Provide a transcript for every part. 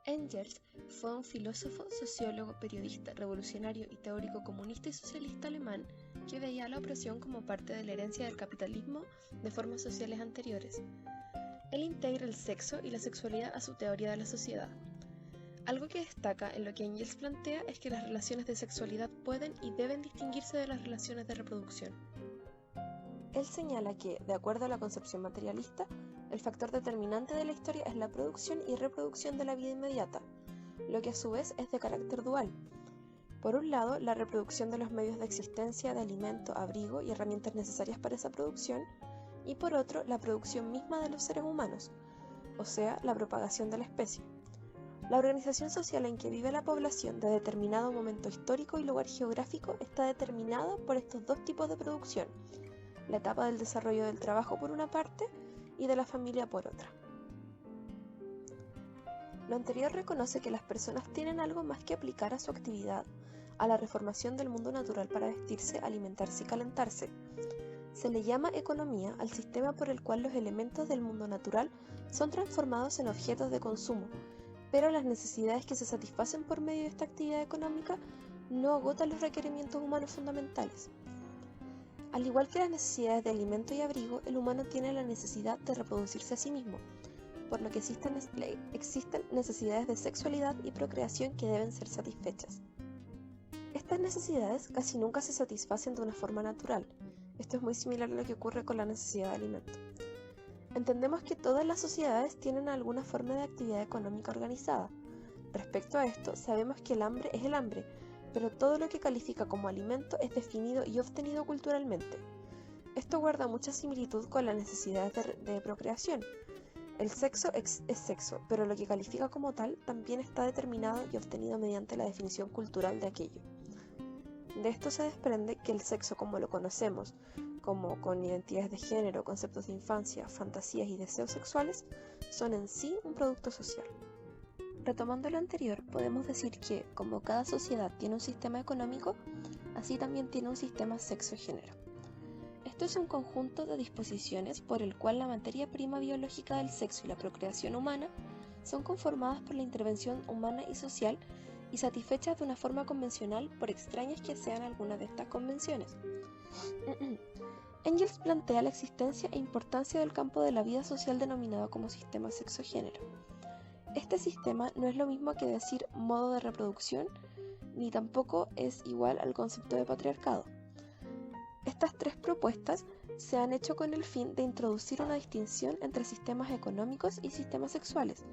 Engels fue un filósofo, sociólogo, periodista, revolucionario y teórico comunista y socialista alemán que veía la opresión como parte de la herencia del capitalismo de formas sociales anteriores. Él integra el sexo y la sexualidad a su teoría de la sociedad. Algo que destaca en lo que Engels plantea es que las relaciones de sexualidad pueden y deben distinguirse de las relaciones de reproducción. Él señala que, de acuerdo a la concepción materialista, el factor determinante de la historia es la producción y reproducción de la vida inmediata, lo que a su vez es de carácter dual. Por un lado, la reproducción de los medios de existencia, de alimento, abrigo y herramientas necesarias para esa producción, y por otro, la producción misma de los seres humanos, o sea, la propagación de la especie. La organización social en que vive la población de determinado momento histórico y lugar geográfico está determinada por estos dos tipos de producción, la etapa del desarrollo del trabajo por una parte y de la familia por otra. Lo anterior reconoce que las personas tienen algo más que aplicar a su actividad, a la reformación del mundo natural para vestirse, alimentarse y calentarse. Se le llama economía al sistema por el cual los elementos del mundo natural son transformados en objetos de consumo, pero las necesidades que se satisfacen por medio de esta actividad económica no agotan los requerimientos humanos fundamentales. Al igual que las necesidades de alimento y abrigo, el humano tiene la necesidad de reproducirse a sí mismo, por lo que existen necesidades de sexualidad y procreación que deben ser satisfechas. Estas necesidades casi nunca se satisfacen de una forma natural. Esto es muy similar a lo que ocurre con la necesidad de alimento. Entendemos que todas las sociedades tienen alguna forma de actividad económica organizada. Respecto a esto, sabemos que el hambre es el hambre, pero todo lo que califica como alimento es definido y obtenido culturalmente. Esto guarda mucha similitud con las necesidades de procreación. El sexo es sexo, pero lo que califica como tal también está determinado y obtenido mediante la definición cultural de aquello. De esto se desprende que el sexo como lo conocemos, como con identidades de género, conceptos de infancia, fantasías y deseos sexuales, son en sí un producto social. Retomando lo anterior, podemos decir que, como cada sociedad tiene un sistema económico, así también tiene un sistema sexo-género. Esto es un conjunto de disposiciones por el cual la materia prima biológica del sexo y la procreación humana son conformadas por la intervención humana y social y satisfechas de una forma convencional por extrañas que sean algunas de estas convenciones. Engels plantea la existencia e importancia del campo de la vida social denominado como sistema sexo-género. Este sistema no es lo mismo que decir modo de reproducción, ni tampoco es igual al concepto de patriarcado. Estas tres propuestas se han hecho con el fin de introducir una distinción entre sistemas económicos y sistemas sexuales,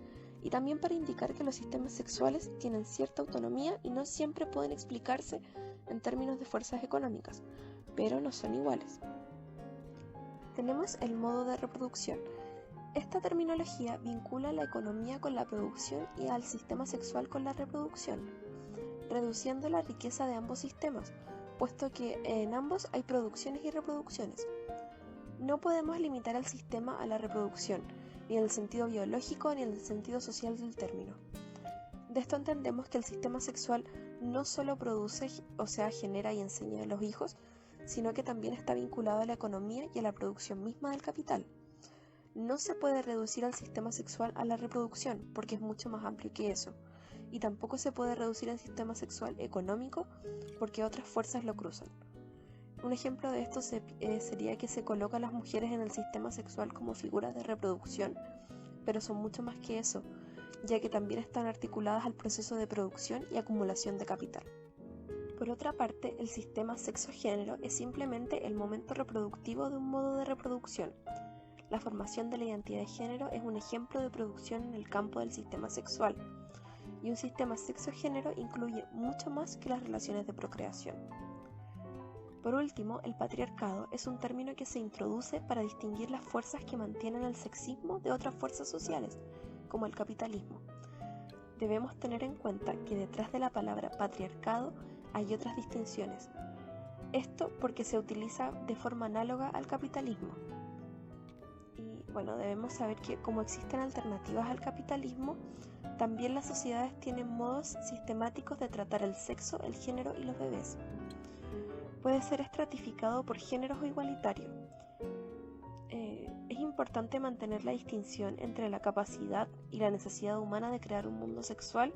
y también para indicar que los sistemas sexuales tienen cierta autonomía y no siempre pueden explicarse en términos de fuerzas económicas, pero no son iguales. Tenemos el modo de reproducción. Esta terminología vincula la economía con la producción y al sistema sexual con la reproducción, reduciendo la riqueza de ambos sistemas, puesto que en ambos hay producciones y reproducciones. No podemos limitar al sistema a la reproducción, ni en el sentido biológico ni en el sentido social del término. De esto entendemos que el sistema sexual no solo produce, o sea, genera y enseña a los hijos, sino que también está vinculado a la economía y a la producción misma del capital. No se puede reducir al sistema sexual a la reproducción, porque es mucho más amplio que eso, y tampoco se puede reducir al sistema sexual económico, porque otras fuerzas lo cruzan. Un ejemplo de esto sería que se coloca a las mujeres en el sistema sexual como figuras de reproducción, pero son mucho más que eso, ya que también están articuladas al proceso de producción y acumulación de capital. Por otra parte, el sistema sexo-género es simplemente el momento reproductivo de un modo de reproducción. La formación de la identidad de género es un ejemplo de producción en el campo del sistema sexual, y un sistema sexo-género incluye mucho más que las relaciones de procreación. Por último, el patriarcado es un término que se introduce para distinguir las fuerzas que mantienen el sexismo de otras fuerzas sociales, como el capitalismo. Debemos tener en cuenta que detrás de la palabra patriarcado hay otras distinciones. Esto porque se utiliza de forma análoga al capitalismo. Y bueno, debemos saber que como existen alternativas al capitalismo, también las sociedades tienen modos sistemáticos de tratar el sexo, el género y los bebés. Puede ser estratificado por géneros o igualitario. Es importante mantener la distinción entre la capacidad y la necesidad humana de crear un mundo sexual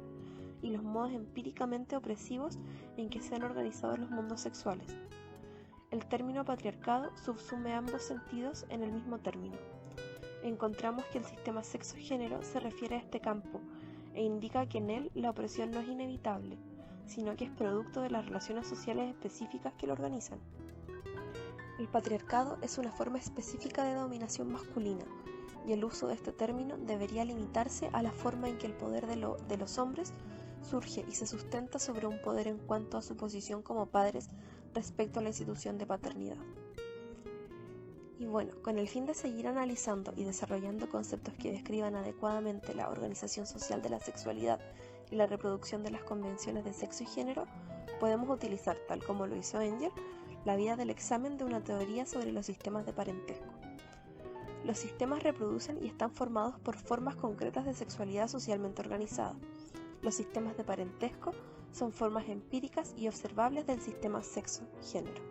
y los modos empíricamente opresivos en que se han organizado los mundos sexuales. El término patriarcado subsume ambos sentidos en el mismo término. Encontramos que el sistema sexo-género se refiere a este campo e indica que en él la opresión no es inevitable, sino que es producto de las relaciones sociales específicas que lo organizan. El patriarcado es una forma específica de dominación masculina, y el uso de este término debería limitarse a la forma en que el poder de los hombres surge y se sustenta sobre un poder en cuanto a su posición como padres respecto a la institución de paternidad. Y bueno, con el fin de seguir analizando y desarrollando conceptos que describan adecuadamente la organización social de la sexualidad y la reproducción de las convenciones de sexo y género, podemos utilizar, tal como lo hizo Engel, la vía del examen de una teoría sobre los sistemas de parentesco. Los sistemas reproducen y están formados por formas concretas de sexualidad socialmente organizada. Los sistemas de parentesco son formas empíricas y observables del sistema sexo-género.